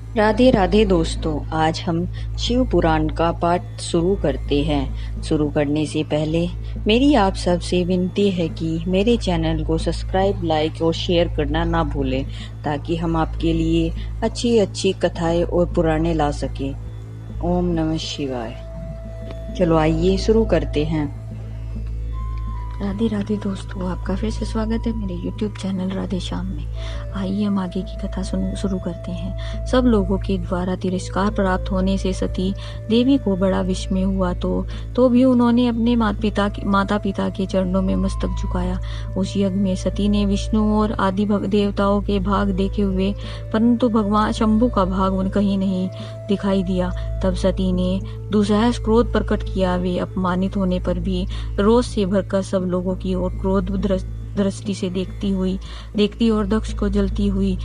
राधे राधे दोस्तों, आज हम शिव पुराण का पाठ शुरू करते हैं। शुरू करने से पहले मेरी आप सबसे विनती है कि मेरे चैनल को सब्सक्राइब, लाइक और शेयर करना ना भूलें, ताकि हम आपके लिए अच्छी अच्छी कथाएं और पुराणे ला सकें। ओम नमः शिवाय। चलो आइए शुरू करते हैं। राधे राधे दोस्तों, आपका फिर से स्वागत है मेरे YouTube चैनल राधे श्याम में। आइए हम आगे की कथा शुरू करते हैं। सब लोगों के द्वारा तिरस्कार प्राप्त होने से सती देवी को बड़ा विस्मय हुआ, तो भी उन्होंने अपने माता पिता के चरणों में मस्तक झुकाया। उस यज्ञ में सती ने विष्णु और आदि देवताओं के भाग देखे हुए, परंतु भगवान शंभु का भाग कहीं नहीं दिखाई दिया। तब सती ने दुसहस क्रोध प्रकट किया। वे अपमानित होने पर भी रोष से भरकर सब लोगों की ओर क्रोध दृष्टि से देखती और दक्ष को जलती हुई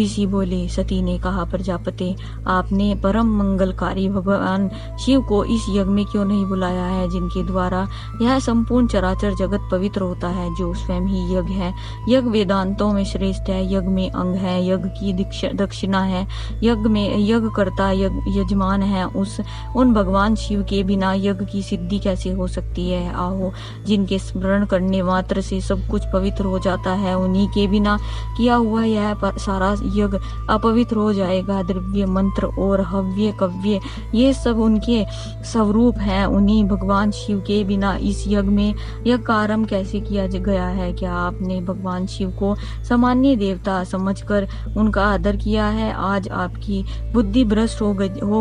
सी बोली। सती ने कहा, प्रजापति, आपने परम मंगलकारी भगवान शिव को इस यज्ञ में क्यों नहीं बुलाया है, जिनके द्वारा यह संपूर्ण चराचर जगत पवित्र होता है, जो स्वयं ही यज्ञ है। यज्ञ वेदांतों में श्रेष्ठ है, यज्ञ में अंग है, यज्ञ की दक्षिणा है, यज्ञ में यज्ञ करता यजमान है। उन भगवान शिव के बिना यज्ञ की सिद्धि कैसे हो सकती है। आओ, जिनके स्मरण करने मात्र से सब कुछ पवित्र हो जाता है, उन्हीं के बिना किया हुआ यह सारा यज्ञ अपवित्र हो जाएगा। द्रव्य, मंत्र और हव्य कव्य, ये सब उनके स्वरूप हैं। उन्हीं भगवान शिव के बिना इस यज्ञ में यज्ञ का आरंभ कैसे किया गया है। क्या आपने भगवान शिव को सामान्य देवता समझकर उनका आदर किया है। आज आपकी बुद्धि भ्रष्ट हो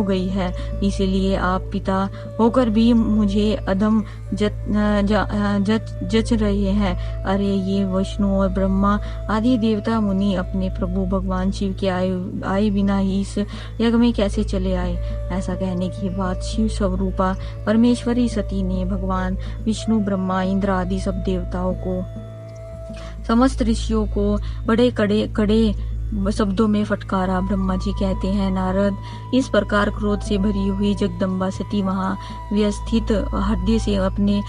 गई है, इसलिए आप पिता होकर भी मुझे अधम जच रहे हैं। अरे, ये विष्णु और ब्रह्मा आदि देवता मुनि अपने प्रभु भगवान शिव के आए बिना ही इस यज्ञ में कैसे चले आए। ऐसा कहने के बाद शिव स्वरूपा परमेश्वरी सती ने भगवान विष्णु, ब्रह्मा, इंद्र आदि सब देवताओं को, समस्त ऋषियों को बड़े कड़े शब्दों में फटकारा। ब्रह्मा जी कहते हैं, नारद, इस प्रकार क्रोध से भरी हुई जगदम्बा सती वहां व्यवस्थित हृदय से अपने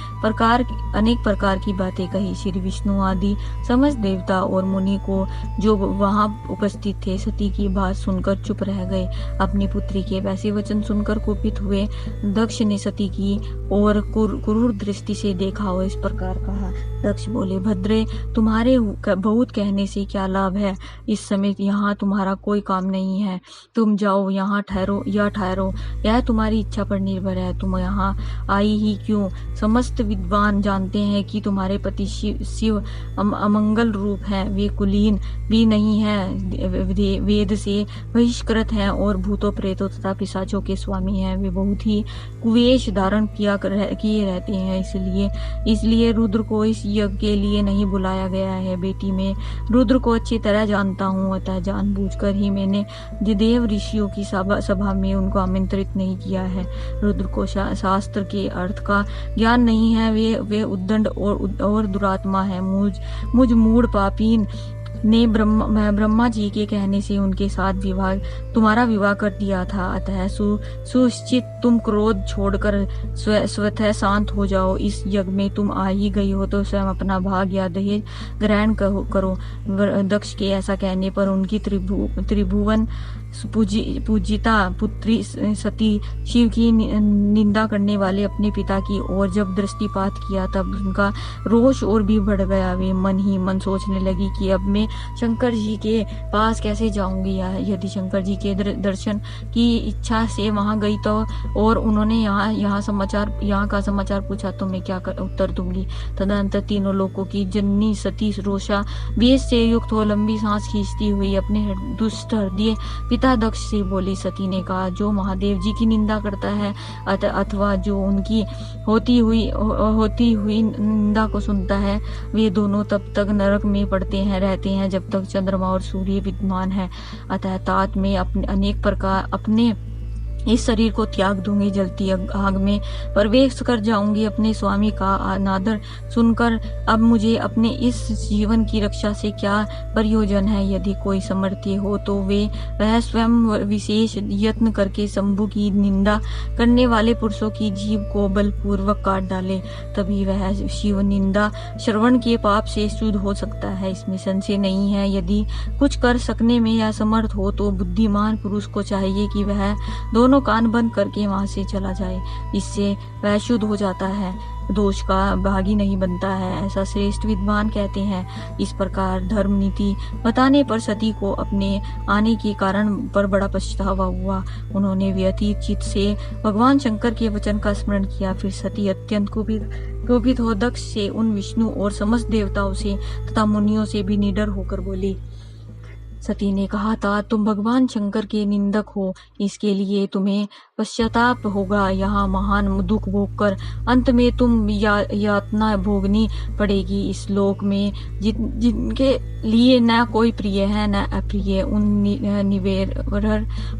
अनेक प्रकार की बातें कही। श्री विष्णु आदि समस्त देवता और मुनि को जो वहां उपस्थित थे, सती की बात सुनकर चुप रह गए। अपनी पुत्री के वैसे वचन सुनकर कुपित हुए दक्ष ने सती की और क्रूर दृष्टि से देखा और इस प्रकार कहा। दक्ष बोले, भद्रे, तुम्हारे बहुत कहने से क्या लाभ है। इस समय यहाँ तुम्हारा कोई काम नहीं है। तुम जाओ, यहाँ ठहरो यह तुम्हारी इच्छा पर निर्भर है। तुम यहाँ आई ही क्यों। समस्त विद्वान जानते हैं कि तुम्हारे पति शिव अमंगल रूप हैं। वे कुलीन भी नहीं हैं, वेद से बहिष्कृत हैं और भूतों, प्रेतों तथा पिशाचों के स्वामी हैं। वे बहुत ही कुवेश धारण किए रहते हैं। इसलिए रुद्र को इस यज्ञ के लिए नहीं बुलाया गया है। बेटी, मैं रुद्र को अच्छी तरह जानता हूँ, अतः जानबूझकर ही मैंने देव ऋषियों की सभा में उनको आमंत्रित नहीं किया है। रुद्र को शास्त्र के अर्थ का ज्ञान नहीं है। वे उद्दंड और दुरात्मा है। मुझ मूढ़ पापीन ने ब्रह्मा जी के कहने से उनके साथ तुम्हारा विवाह कर दिया था। अतः सुनिश्चित तुम क्रोध छोड़कर स्वतः शांत हो जाओ। इस यज्ञ में तुम आ ही गई हो तो स्वयं अपना भाग या दहेज ग्रहण करो। दक्ष के ऐसा कहने पर उनकी त्रिभुवन पूजिता पुत्री सती शिव की निंदा करने वाले अपने पिता की ओर जब दृष्टिपात किया, तब उनका रोष और भी बढ़ गया। वे मन ही मन सोचने लगी कि अब मैं शंकर जी के पास कैसे जाऊंगी। यदि शंकर जी के दर्शन की इच्छा से वहां गई तो और उन्होंने यहाँ का समाचार पूछा तो मैं क्या उत्तर दूंगी। तदनंतर तीनों लोगों की जननी सती रोषा वेश से युक्त हो लंबी सांस खींचती हुई अपने दुष्ट हृदय पिता दक्ष से बोली। सती ने कहा, जो महादेव जी की निंदा करता है अथवा जो उनकी होती हुई निंदा को सुनता है, वे दोनों तब तक नरक में रहते हैं जब तक चंद्रमा और सूर्य विद्यमान है। अतः तात में अपने इस शरीर को त्याग दूंगी, जलती आग में प्रवेश कर जाऊंगी। अपने स्वामी का अनादर सुनकर अब मुझे अपने इस जीवन की रक्षा से क्या प्रयोजन है। यदि कोई समर्थ्य हो तो वह स्वयं विशेष यत्न करके शंभु की निंदा करने वाले पुरुषों की जीभ को बलपूर्वक काट डाले, तभी वह शिव निंदा श्रवण के पाप से शुद्ध हो सकता है, इसमें संशय नहीं है। यदि कुछ कर सकने में असमर्थ हो तो बुद्धिमान पुरुष को चाहिए कि वह दोनों कान बंद करके वहां से चला जाए, इससे वह शुद्ध हो जाता है, दोष का भागी नहीं बनता है, ऐसा श्रेष्ठ विद्वान कहते हैं। इस प्रकार धर्म नीति बताने पर सती को अपने आने के कारण पर बड़ा पछतावा हुआ। उन्होंने व्यतीत चित्त से भगवान शंकर के वचन का स्मरण किया। फिर सती अत्यंत क्रोधित हो दक्ष से, उन विष्णु और समस्त देवताओं से तथा मुनियों से भी निडर होकर बोली। सती ने कहा था, तुम भगवान शंकर के निंदक हो, इसके लिए तुम्हें पश्चाताप होगा। यहाँ महान दुख भोगकर अंत में तुम यातना भोगनी पड़ेगी। इस लोक में जिनके लिए न कोई प्रिय है न अप्रिय, उन निवेर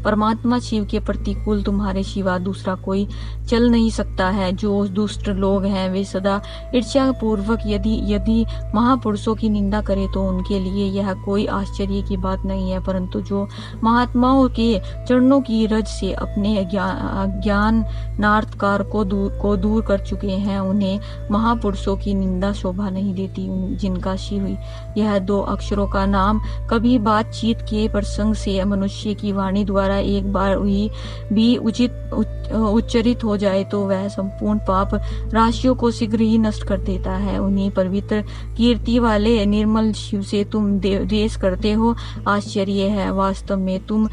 परमात्मा शिव के प्रतिकूल तुम्हारे सिवा दूसरा कोई चल नहीं सकता है। जो दुष्ट लोग हैं वे सदा ईर्ष्या पूर्वक यदि महापुरुषों की निंदा करे तो उनके लिए यह कोई आश्चर्य की बात नहीं है, परंतु जो महात्माओं के चरणों की रज से अपने ज्ञान नार्थकार को दूर कर चुके हैं, उन्हें महापुरुषों की निंदा शोभा नहीं देती। जिनका शिव यह दो अक्षरों का नाम कभी बातचीत के प्रसंग से मनुष्य की वाणी द्वारा एक बार भी उच्चरित हो जाए तो वह संपूर्ण पाप राशियों को शीघ्र ही नष्ट कर देता है। उन्हीं पवित्र कीर्ति वाले निर्मल शिव से तुम द्वेष करते हो। आश्चर्य है, वास्तव में तुम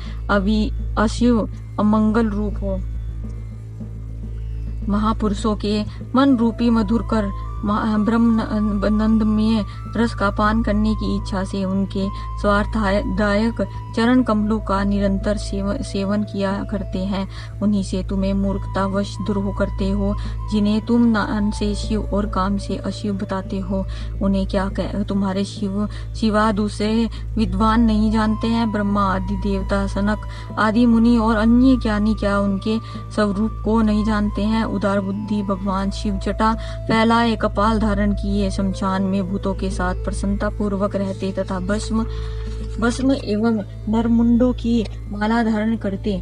अशिव अमंगल रूप हो। महापुरुषों के मन रूपी मधुर कर ब्रह्मानंद में रस का पान करने की इच्छा से उनके स्वार्थदायक चरण कमलों का निरंतर सेवन किया करते हैं। उन्हीं से तुम्हें मूर्खतावश द्रोह करते हो, जिन्हें तुम नाम से शिव और काम से अशिव बताते हो। उन्हें क्या तुम्हारे शिवा दूसरे विद्वान नहीं जानते हैं? ब्रह्मा आदि देवता, सनक आदि मुनि और अन्य ज्ञानी क्या उनके स्वरूप को नहीं जानते हैं? उदार बुद्धि भगवान शिव जटा फैलाए, कपाल धारण किए, शमशान में भूतों के साथ प्रसन्नता पूर्वक रहते तथा भस्म एवं नरमुंडों की माला धारण करते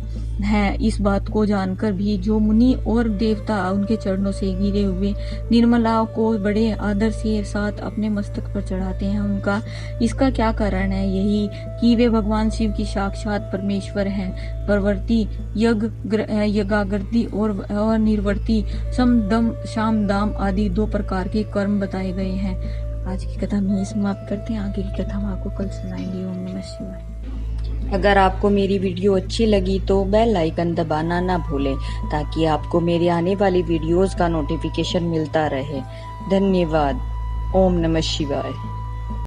हैं। इस बात को जानकर भी जो मुनि और देवता उनके चरणों से गिरे हुए निर्मलाओं को बड़े आदर से साथ अपने मस्तक पर चढ़ाते हैं, उनका इसका क्या कारण है? यही कि वे भगवान शिव की साक्षात परमेश्वर हैं। परवर्ती यज्ञागृति और निर्वर्ती शाम दाम आदि 2 प्रकार के कर्म बताए गए हैं। आज की कथा में समाप्त करते हैं, आगे की कथा हम आपको कल सुनाएंगे। ओम नमः शिवाय। अगर आपको मेरी वीडियो अच्छी लगी तो बेल आइकन दबाना ना भूलें ताकि आपको मेरे आने वाली वीडियोस का नोटिफिकेशन मिलता रहे। धन्यवाद। ओम नमः शिवाय।